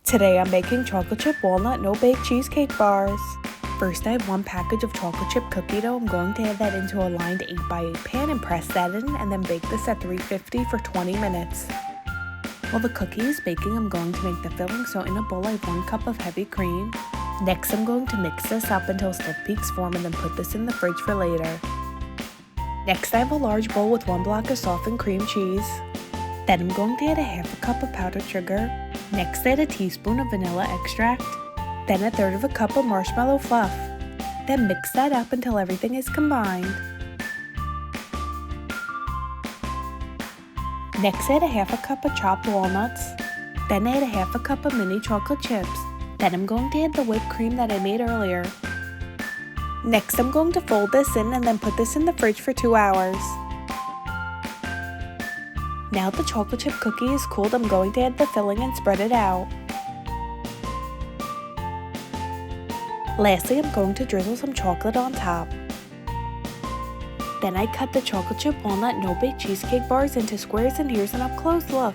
Today I'm making chocolate chip walnut no-bake cheesecake bars. First I have 1 package of chocolate chip cookie dough. I'm going to add that into a lined 8x8 pan and press that in and then bake this at 350 for 20 minutes. While the cookie is baking, I'm going to make the filling, so in a bowl I have 1 cup of heavy cream. Next I'm going to mix this up until stiff peaks form and then put this in the fridge for later. Next I have a large bowl with 1 block of softened cream cheese. Then I'm going to add a half a cup of powdered sugar. Next add a teaspoon of vanilla extract. Then a third of a cup of marshmallow fluff. Then mix that up until everything is combined. Next add a half a cup of chopped walnuts. Then add a half a cup of mini chocolate chips. Then I'm going to add the whipped cream that I made earlier. Next I'm going to fold this in and then put this in the fridge for 2 hours. Now the chocolate chip cookie is cooled, I'm going to add the filling and spread it out. Lastly, I'm going to drizzle some chocolate on top. Then I cut the chocolate chip walnut no-bake cheesecake bars into squares, and here's an up-close look.